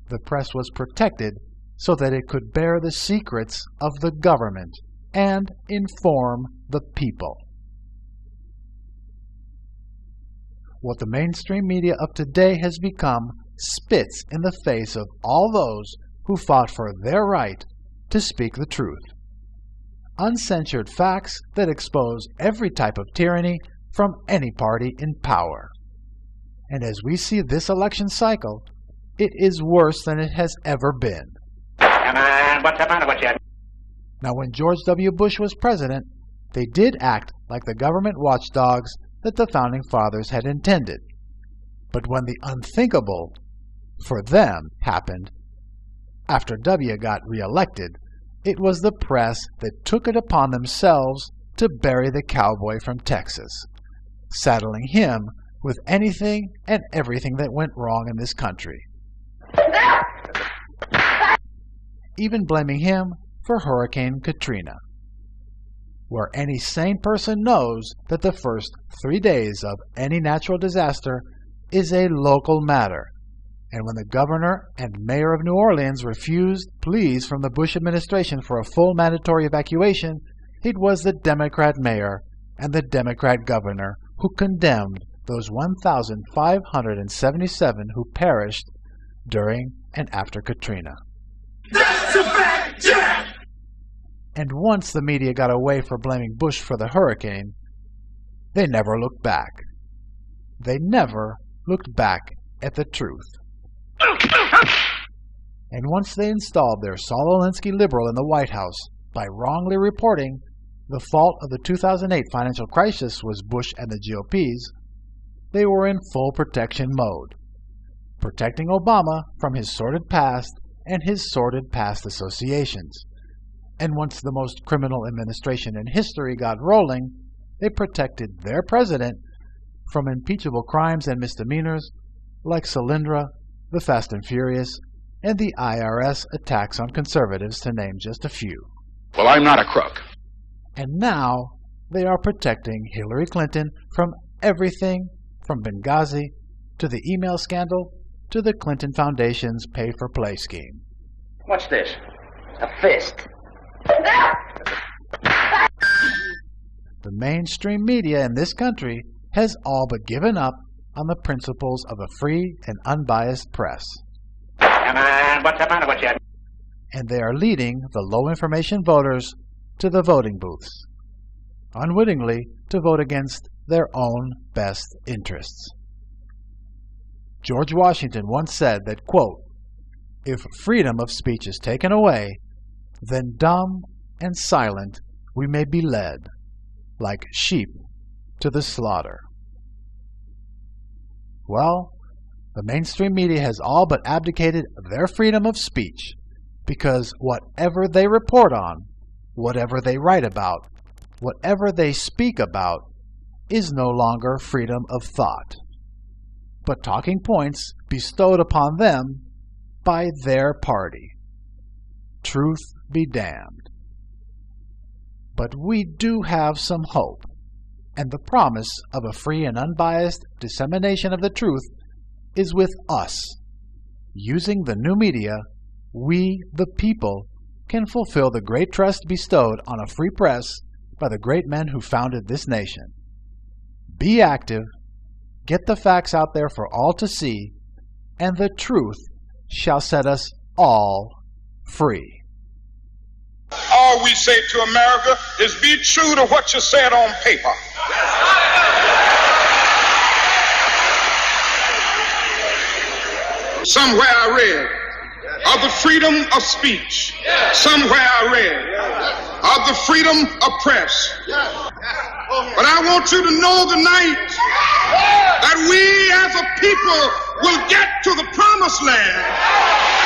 The press was protected so that it could bear the secrets of the government and inform the people." What the mainstream media of today has become spits in the face of all those who fought for their right to speak the truth. Uncensored facts that expose every type of tyranny from any party in power. And as we see this election cycle, it is worse than it has ever been. Come on, what's the matter with you? Now, when George W. Bush was president, they did act like the government watchdogs that the Founding Fathers had intended. But when the unthinkable, for them, happened, after W. got reelected, it was the press that took it upon themselves to bury the cowboy from Texas, saddling him with anything and everything that went wrong in this country, even blaming him for Hurricane Katrina, where any sane person knows that the first 3 days of any natural disaster is a local matter. And when the governor and mayor of New Orleans refused pleas from the Bush administration for a full mandatory evacuation, it was the Democrat mayor and the Democrat governor who condemned those 1,577 who perished during and after Katrina. That's a fact, Jack! And once the media got away from blaming Bush for the hurricane, they never looked back. They never looked back at the truth. And once they installed their Saul Alinsky liberal in the White House by wrongly reporting the fault of the 2008 financial crisis was Bush and the GOP's, they were in full protection mode, protecting Obama from his sordid past and his sordid past associations. And once the most criminal administration in history got rolling, they protected their president from impeachable crimes and misdemeanors like Solyndra, the Fast and Furious, and the IRS attacks on conservatives, to name just a few. Well, I'm not a crook. And now they are protecting Hillary Clinton from everything from Benghazi to the email scandal to the Clinton Foundation's pay-for-play scheme. What's this? A fist. The mainstream media in this country has all but given up on the principles of a free and unbiased press. Come on, what's the matter with you? And they are leading the low-information voters to the voting booths, unwittingly to vote against their own best interests. George Washington once said that, quote, "If freedom of speech is taken away, then dumb and silent we may be led, like sheep to the slaughter." Well, the mainstream media has all but abdicated their freedom of speech, because whatever they report on, whatever they write about, whatever they speak about, is no longer freedom of thought, but talking points bestowed upon them by their party. Truth be damned. But we do have some hope, and the promise of a free and unbiased dissemination of the truth is with us. Using the new media, we, the people, can fulfill the great trust bestowed on a free press by the great men who founded this nation. Be active, get the facts out there for all to see, and the truth shall set us all free. All we say to America is be true to what you said on paper. Somewhere I read of the freedom of speech. Somewhere I read of the freedom of press. But I want you to know tonight that we as a people will get to the promised land.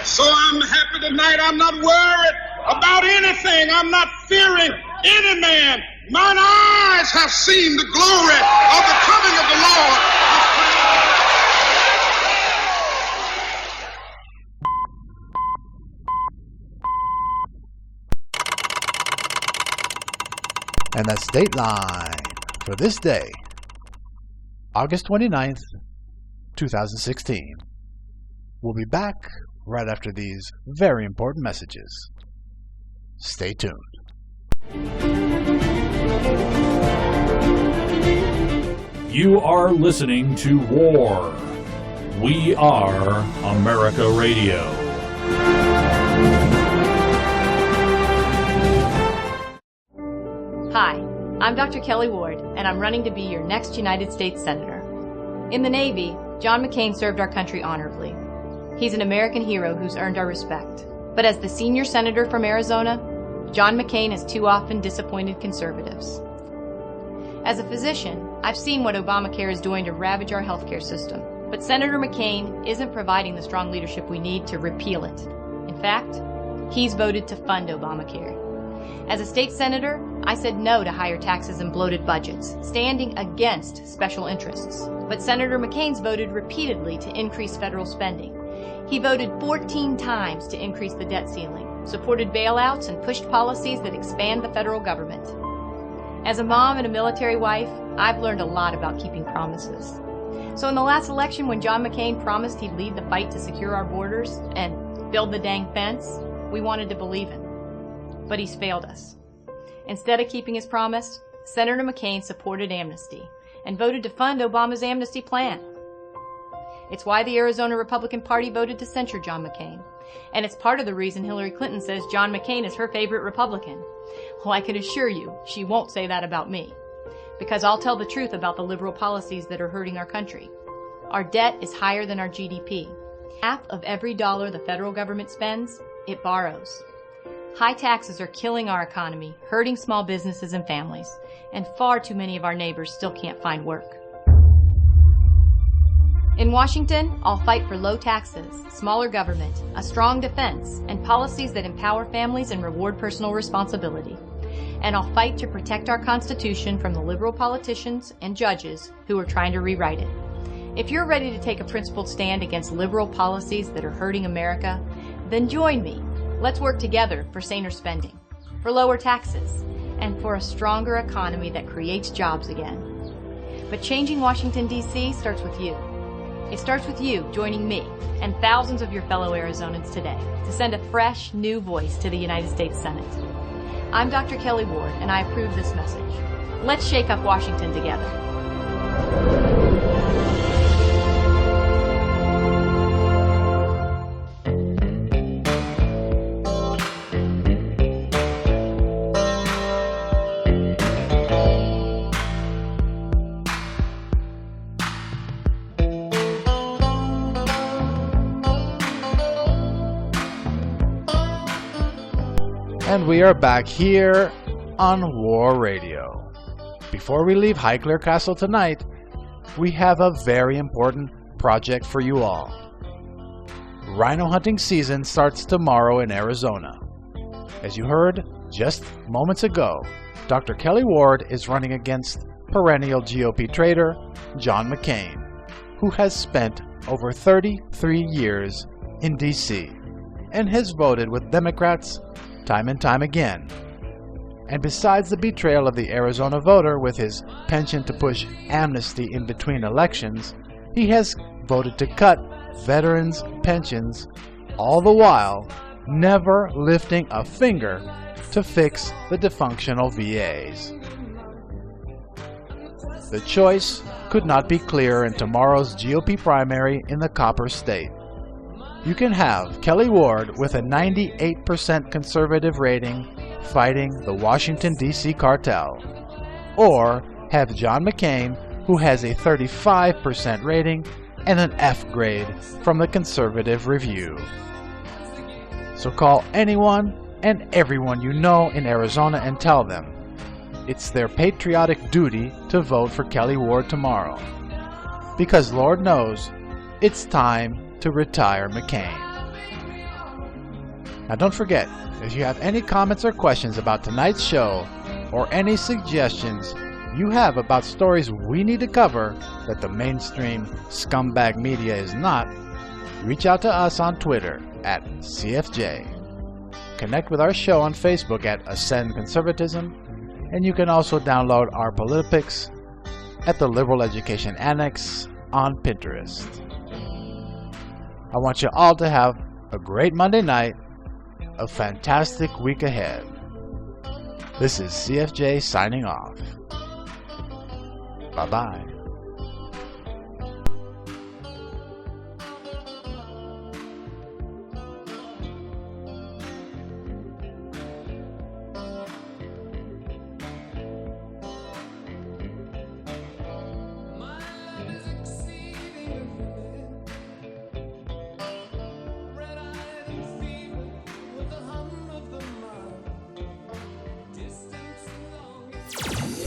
So I'm happy tonight. I'm not worried about anything. I'm not fearing any man. Mine eyes have seen the glory of the coming of the Lord. And that's Dateline for this day, August 29th, 2016. We'll be back right after these very important messages. Stay tuned. You are listening to War. We are America Radio. Hi, I'm Dr. Kelly Ward, and I'm running to be your next United States Senator. In the Navy, John McCain served our country honorably. He's an American hero who's earned our respect. But as the senior senator from Arizona, John McCain has too often disappointed conservatives. As a physician, I've seen what Obamacare is doing to ravage our healthcare system. But Senator McCain isn't providing the strong leadership we need to repeal it. In fact, he's voted to fund Obamacare. As a state senator, I said no to higher taxes and bloated budgets, standing against special interests. But Senator McCain's voted repeatedly to increase federal spending. He voted 14 times to increase the debt ceiling, supported bailouts, and pushed policies that expand the federal government. As a mom and a military wife, I've learned a lot about keeping promises. So in the last election, when John McCain promised he'd lead the fight to secure our borders and build the dang fence, we wanted to believe him. But he's failed us. Instead of keeping his promise, Senator McCain supported amnesty and voted to fund Obama's amnesty plan. It's why the Arizona Republican Party voted to censure John McCain. And it's part of the reason Hillary Clinton says John McCain is her favorite Republican. Well, I can assure you, she won't say that about me. Because I'll tell the truth about the liberal policies that are hurting our country. Our debt is higher than our GDP. Half of every dollar the federal government spends, it borrows. High taxes are killing our economy, hurting small businesses and families, and far too many of our neighbors still can't find work. In Washington, I'll fight for low taxes, smaller government, a strong defense, and policies that empower families and reward personal responsibility. And I'll fight to protect our Constitution from the liberal politicians and judges who are trying to rewrite it. If you're ready to take a principled stand against liberal policies that are hurting America, then join me. Let's work together for saner spending, for lower taxes, and for a stronger economy that creates jobs again. But changing Washington, D.C. starts with you. It starts with you joining me and thousands of your fellow Arizonans today to send a fresh, new voice to the United States Senate. I'm Dr. Kelly Ward, and I approve this message. Let's shake up Washington together. And we are back here on War Radio. Before we leave Highclere Castle tonight, we have a very important project for you all. Rhino hunting season starts tomorrow in Arizona. As you heard just moments ago, Dr. Kelly Ward is running against perennial GOP traitor, John McCain, who has spent over 33 years in D.C. and has voted with Democrats time and time again. And besides the betrayal of the Arizona voter with his penchant to push amnesty in between elections, he has voted to cut veterans' pensions, all the while never lifting a finger to fix the dysfunctional VAs. The choice could not be clearer in tomorrow's GOP primary in the Copper State. You can have Kelly Ward with a 98% conservative rating fighting the Washington, D.C. cartel, or have John McCain, who has a 35% rating and an F grade from the Conservative Review. So call anyone and everyone you know in Arizona and tell them it's their patriotic duty to vote for Kelly Ward tomorrow. Because Lord knows, it's time to retire McCain. Now don't forget, if you have any comments or questions about tonight's show, or any suggestions you have about stories we need to cover that the mainstream scumbag media is not, reach out to us on Twitter at CFJ. Connect with our show on Facebook at Ascend Conservatism, and you can also download our Politipics at the Liberal Education Annex on Pinterest. I want you all to have a great Monday night, a fantastic week ahead. This is CFJ signing off. Bye-bye.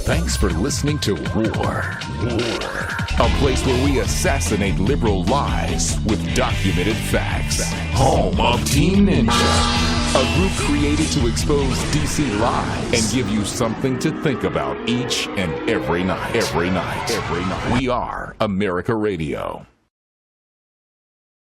Thanks for listening to War, a place where we assassinate liberal lies with documented facts. Home of Team Ninja, a group created to expose DC lies and give you something to think about each and every night. We are America Radio.